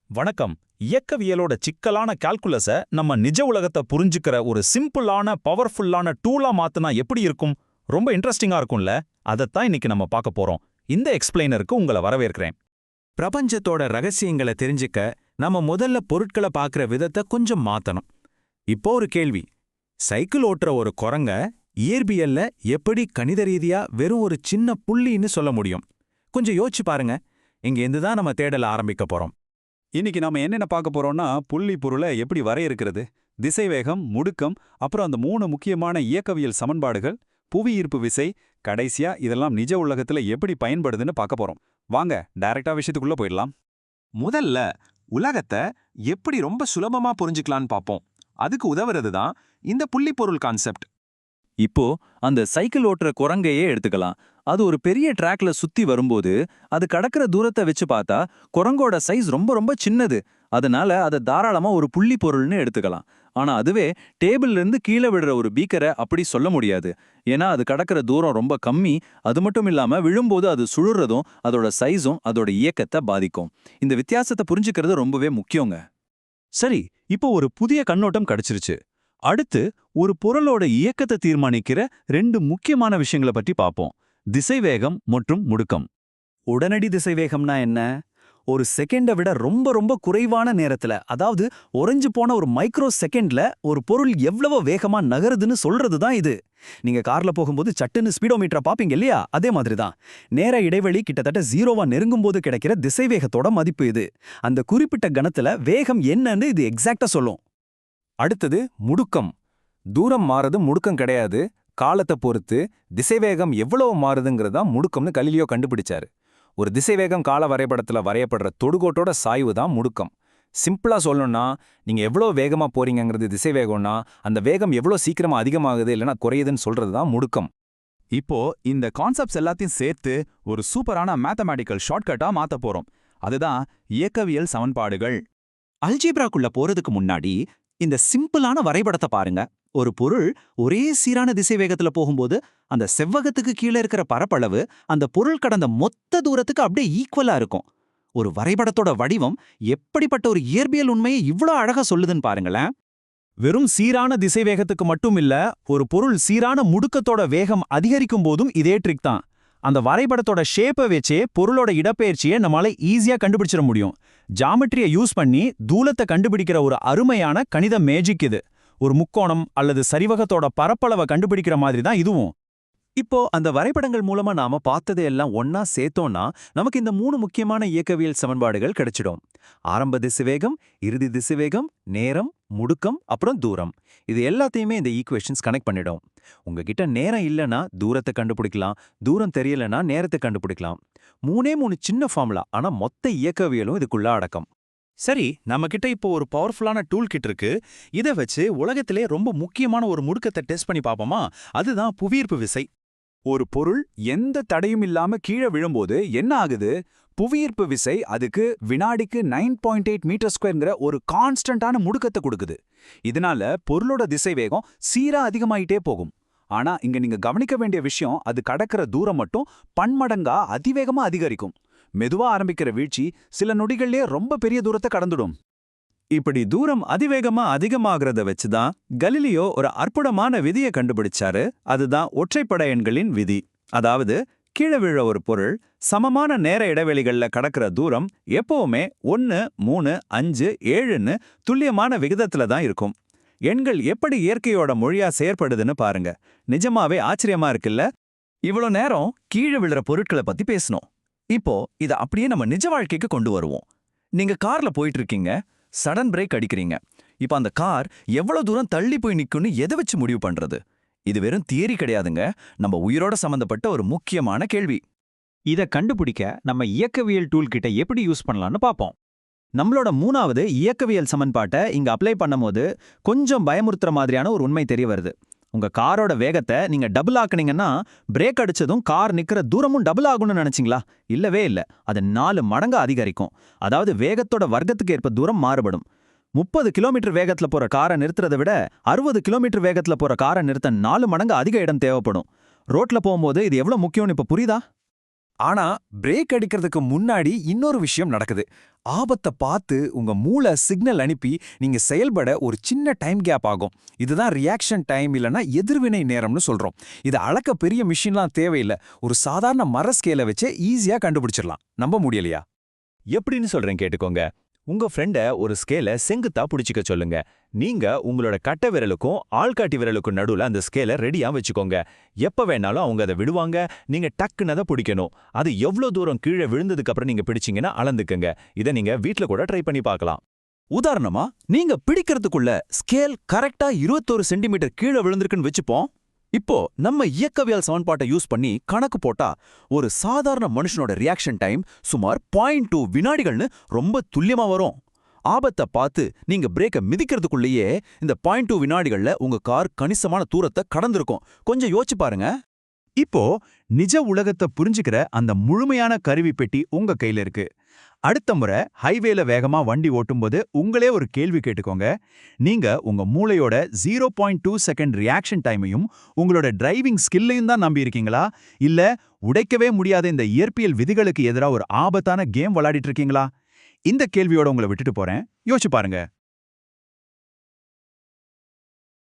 வணக்கம். இயக்கவியலோட சிக்கலான கால்குலஸ நம்ம நிஜ உலகத்தை புரிஞ்சுக்கிற ஒரு சிம்பிளான பவர்ஃபுல்லான டூலா மாத்துனா எப்படி இருக்கும்? ரொம்ப இன்ட்ரெஸ்டிங்கா இருக்கும்ல? அதைத்தான் இன்னைக்கு நம்ம பார்க்க போறோம். இந்த எக்ஸ்பிளைனருக்கு உங்களை வரவேற்கிறேன். பிரபஞ்சத்தோட ரகசியங்களை தெரிஞ்சுக்க நம்ம முதல்ல பொருட்களை பார்க்குற விதத்தை கொஞ்சம் மாத்தணும். இப்போ ஒரு கேள்வி. சைக்கிள் ஓட்டுற ஒரு குரங்க இயற்பியல்ல எப்படி கணித ரீதியா வெறும் ஒரு சின்ன புள்ளின்னு சொல்ல முடியும்? கொஞ்சம் யோசிச்சு பாருங்க. இங்கேருந்து தான் நம்ம தேடல ஆரம்பிக்க போறோம். இன்னைக்கு நாம என்னென்ன பார்க்க போறோம்னா, புள்ளி பொருளை எப்படி வரையறுக்கிறது, திசைவேகம், முடுக்கம், அப்புறம் அந்த 3 முக்கியமான இயக்கவியல் சமன்பாடுகள், புவியீர்ப்பு விசை, கடைசியா இதெல்லாம் நிஜ உலகத்துல எப்படி பயன்படுதுன்னு பார்க்க போறோம். வாங்க டைரக்டா விஷயத்துக்குள்ள போயிடலாம். முதல்ல உலகத்தை எப்படி ரொம்ப சுலபமா புரிஞ்சுக்கலான்னு பார்ப்போம். அதுக்கு உதவுறது தான் இந்த புள்ளிப்பொருள் கான்செப்ட். இப்போ அந்த சைக்கிள் ஓட்டுற குரங்கையே எடுத்துக்கலாம். அது ஒரு பெரிய ட்ராக்ல சுத்தி வரும்போது அது கடக்கிற தூரத்தை வச்சு பார்த்தா குரங்கோட சைஸ் ரொம்ப ரொம்ப சின்னது. அதனால அதை தாராளமா ஒரு புள்ளி பொருள்னு எடுத்துக்கலாம். ஆனா அதுவே டேபிள்ல இருந்து கீழே விடுற ஒரு பீக்கரை அப்படி சொல்ல முடியாது. ஏன்னா அது கடக்கிற தூரம் ரொம்ப கம்மி. அது மட்டும் இல்லாம விழும்போது அது சுழுறதும் அதோட சைஸும் அதோட இயக்கத்தை பாதிக்கும். இந்த வித்தியாசத்தை புரிஞ்சுக்கிறது ரொம்பவே முக்கியங்க. சரி, இப்போ ஒரு புதிய கண்ணோட்டம் கிடைச்சிருச்சு. அடுத்து ஒரு பொருளோட இயக்கத்தை தீர்மானிக்கிற 2 முக்கியமான விஷயங்களை பற்றி பார்ப்போம். திசைவேகம் மற்றும் முடுக்கம். உடனடி திசைவேகம்னா என்ன? ஒரு செகண்டை விட ரொம்ப ரொம்ப குறைவான நேரத்துல, அதாவது உறைஞ்சு போன ஒரு மைக்ரோ செகண்ட்ல ஒரு பொருள் எவ்வளவு வேகமா நகருதுன்னு சொல்றது தான் இது. நீங்க கார்ல போகும்போது சட்டுன்னு ஸ்பீடோமீட்டரை பாப்பீங்க இல்லையா? அதே மாதிரி தான். நேர இடைவெளி கிட்டத்தட்ட 0வா நெருங்கும் போது கிடைக்கிற திசைவேகத்தோட மதிப்பு இது. அந்த குறிப்பிட்ட கணத்துல வேகம் என்னன்னு இது எக்ஸாக்டா சொல்லும். அடுத்தது முடுக்கம். தூரம் மாறது முடுக்கம் கிடையாது. காலத்தை பொறுத்து திசைவேகம் எவ்வளவு மாறுதுங்கிறதா முடுக்கம்னு கலீலியோ கண்டுபிடிச்சாரு. ஒரு திசைவேகம் கால வரைபடத்துல வரையப்படுற தொடுகோட்டோட சாய்வு தான் முடுக்கம். சிம்பிளா சொல்லணும்னா, நீங்க எவ்வளோ வேகமா போறீங்கிறது திசைவேகம்னா, அந்த வேகம் எவ்வளோ சீக்கிரமா அதிகமாகுது இல்லைன்னா குறையுதுன்னு சொல்றது தான் முடுக்கம். இப்போ இந்த கான்செப்ட்ஸ் எல்லாத்தையும் சேர்த்து ஒரு சூப்பரான மேத்தமேட்டிக்கல் ஷார்ட்கட்டா மாத்த போறோம். அதுதான் இயக்கவியல் சமன்பாடுகள். அல்ஜீப்ராக்குள்ள போறதுக்கு முன்னாடி இந்த சிம்பிளான வரைபடத்தை பாருங்க. ஒரு பொருள் ஒரே சீரான திசைவேகத்துல போகும்போது அந்த செவ்வகத்துக்கு கீழே இருக்கிற பரப்பளவு அந்த பொருள் கடந்த மொத்த தூரத்துக்கு அப்படியே ஈக்குவலா இருக்கும். ஒரு வரைபடத்தோட வடிவம் எப்படிப்பட்ட ஒரு இயற்பியல் உண்மையை இவ்ளோ அழகா சொல்லுதுன்னு பாருங்களேன். வெறும் சீரான திசைவேகத்துக்கு மட்டும் இல்ல, ஒரு பொருள் சீரான முடுக்கத்தோட வேகம் அதிகரிக்கும் போதும் இதே ட்ரிக் தான். அந்த வரைபடத்தோட ஷேப்பை வச்சே பொருளோட இடப்பெயர்ச்சியை நம்மளால ஈஸியா கண்டுபிடிச்சிட முடியும். ஜாமெட்ரியை யூஸ் பண்ணி தூலத்தை கண்டுபிடிக்கிற ஒரு அருமையான கணித மேஜிக் இது. ஒரு முக்கோணம் அல்லது சரிவகத்தோட பரப்பளவை கண்டுபிடிக்கிற மாதிரி தான் இதுவும். இப்போ அந்த வரைபடங்கள் மூலமா நாம பார்த்ததை எல்லாம் ஒன்னா சேர்த்தோம்னா நமக்கு இந்த 3 முக்கியமான இயக்கவியல் சமன்பாடுகள் கிடைச்சிடும். ஆரம்ப திசைவேகம், இறுதி திசைவேகம், நேரம், முடுக்கம், அப்புறம் தூரம். இது எல்லாத்தையுமே இந்த ஈக்குவேஷன்ஸ் கனெக்ட் பண்ணிடும். உங்ககிட்ட நேரம் இல்லைன்னா தூரத்தை கண்டுபிடிக்கலாம், தூரம் தெரியலன்னா நேரத்தை கண்டுபிடிக்கலாம். 3 சின்ன ஃபார்முலா, ஆனா மொத்த இயக்கவியலும் இதுக்குள்ள அடக்கம். சரி, நம்ம கிட்ட இப்போ ஒரு பவர்ஃபுல்லான டூல் கிட் இருக்கு. இதை வச்சு உலகத்திலே ரொம்ப முக்கியமான ஒரு முடுக்கத்தை டெஸ்ட் பண்ணி பார்ப்போமா? அதுதான் புவியீர்ப்பு விசை. ஒரு பொருள் எந்த தடையும் இல்லாம கீழே விழும்போது என்ன ஆகுது? புவியீர்ப்பு விசை அதுக்கு வினாடிக்கு 9.8 மீட்டர் ஸ்கொயர்ங்கிற ஒரு கான்ஸ்டன்டான முடுக்கத்தை கொடுக்குது. இதனால பொருளோட திசைவேகம் சீரா அதிகமாயிட்டே போகும். ஆனா இங்க நீங்க கவனிக்க வேண்டிய விஷயம், அது கடக்கிற தூரம் மட்டும் பன்மடங்கா அதிவேகமா அதிகரிக்கும். மெதுவா ஆரம்பிக்கிற வீழ்ச்சி சில நொடிகள்லயே ரொம்ப பெரிய தூரத்தை கடந்துடும். இப்படி தூரம் அதிவேகமா அதிகமாகிறத வச்சுதான் கலீலியோ ஒரு அற்புதமான விதியை கண்டுபிடிச்சாரு. அதுதான் ஒற்றைப்படை எண்களின் விதி. அதாவது கீழே விழ ஒரு பொருள் சமமான நேர இடைவெளிகள்ல கடக்கிற தூரம் எப்பவுமே 1, 3, 5, 7ன்னு துல்லியமான விகிதத்துல தான் இருக்கும். எண்கள் எப்படி இயற்கையோட மொழியா செயற்படுதுன்னு பாருங்க. நிஜமாவே ஆச்சரியமா இருக்குல்ல? இவ்வளோ நேரம் கீழே விழுற பொருட்களை பத்தி பேசணும். இப்போ இத அப்படியே நம்ம நிஜ வாழ்க்கைக்கு கொண்டு வருவோம். நீங்க கார்ல போயிட்டு இருக்கீங்க, சடன் பிரேக் அடிக்கிறீங்க. இப்ப அந்த கார் எவ்வளவு தூரம் தள்ளி போய் நிக்கும்னு எதை வச்சு முடிவு பண்றது? இது வெறும் தியரி கிடையாதுங்க, நம்ம உயிரோட சம்பந்தப்பட்ட ஒரு முக்கியமான கேள்வி. இதை கண்டுபிடிக்க நம்ம இயக்கவியல் டூல் கிட்ட எப்படி யூஸ் பண்ணலாம்னு பார்ப்போம். நம்மளோட 3வது இயக்கவியல் சமன்பாட்டை இங்க அப்ளை பண்ணும்போது கொஞ்சம் பயமுறுத்துற மாதிரியான ஒரு உண்மை தெரிய வருது. உங்க காரோட வேகத்தை நீங்க டபுள் ஆக்குனீங்கன்னா பிரேக் அடிச்சதும் கார் நிக்கிற தூரமும் டபுள் ஆகும்னு நினைச்சிங்களா? இல்லவே இல்ல. அது 4 மடங்கு அதிகரிக்கும். அதாவது வேகத்தோட வர்க்கத்துக்கு ஏற்ப தூரம் மாறுபடும். 30 கிலோமீட்டர் வேகத்துல போற காரை நிறுத்துறதை விட 60 கிலோமீட்டர் வேகத்துல போற காரை நிறுத்த 4 மடங்கு அதிக இடம் தேவைப்படும். ரோட்ல போகும்போது இது எவ்வளவு முக்கியம்னு இப்ப புரியுதா? ஆனா பிரேக் அடிக்கிறதுக்கு முன்னாடி இன்னொரு விஷயம் நடக்குது. ஆபத்தை பார்த்து உங்க மூளை சிக்னல் அனுப்பி நீங்க செயல்பட ஒரு சின்ன டைம் கேப் ஆகும். இதுதான் ரியாக்ஷன் டைம் இல்லனா எதிர்வினை நேரம்னு சொல்றோம். இது அளக்க பெரிய மிஷின்லாம் தேவையில்லை. ஒரு சாதாரண மர ஸ்கேலை வச்சே ஈஸியா கண்டுபிடிச்சிடலாம். நம்ப முடியலையா? எப்படின்னு சொல்றேன் கேட்டுக்கோங்க. உங்க ஃப்ரெண்ட ஒரு ஸ்கேலை செங்குத்தா புடிச்சுக்க சொல்லுங்க. நீங்க உங்களோட கட்டை விரலுக்கும் ஆள்காட்டி விரலுக்கும் நடுவுல அந்த ஸ்கேலை ரெடியா வச்சுக்கோங்க. எப்ப வேணாலும் அவங்க அதை விடுவாங்க, நீங்க டக்குன்னு அதை பிடிக்கணும். அது எவ்வளவு தூரம் கீழே விழுந்ததுக்கு அப்புறம் நீங்க பிடிச்சீங்கன்னா அளந்துக்குங்க. இதை நீங்க வீட்ல கூட ட்ரை பண்ணி பார்க்கலாம். உதாரணமா, நீங்க பிடிக்கிறதுக்குள்ள ஸ்கேல் கரெக்டா 21 சென்டிமீட்டர் கீழே விழுந்திருக்குன்னு வச்சுப்போம். இப்போ நம்ம இயக்கவியல் சமன்பாட்டை யூஸ் பண்ணி கணக்கு போட்டா ஒரு சாதாரண மனுஷனோட ரியாக்ஷன் டைம் சுமார் 0.2 வினாடிகள்னு ரொம்ப துல்லியமா வரும். ஆபத்தை பார்த்து நீங்க பிரேக்கை மிதிக்கிறதுக்குள்ளேயே இந்த 0.2 வினாடிகள்ல உங்க கார் கணிசமான தூரத்தை கடந்திருக்கும். கொஞ்சம் யோசிச்சு பாருங்க. இப்போ நிஜ உலகத்தை புரிஞ்சுக்கிற அந்த முழுமையான கருவி பெட்டி உங்க கையில இருக்கு. அடுத்த முறை ஹைவேல வேகமா வண்டி ஓட்டும்போது உங்களே ஒரு கேள்வி கேட்டுக்கோங்க. நீங்க உங்க மூளையோட 0.2 செகண்ட் ரியாக்ஷன் டைமையும் உங்களோட டிரைவிங் ஸ்கில்லையும் தான் நம்பி இருக்கீங்களா, இல்ல உடைக்கவே முடியாத இந்த இயற்பியல் விதிகளுக்கு எதிராக ஒரு ஆபத்தான கேம் விளையாடிட்டு இருக்கீங்களா? இந்த கேள்வியோட உங்களை விட்டுட்டு போறேன். யோசிச்சு பாருங்க.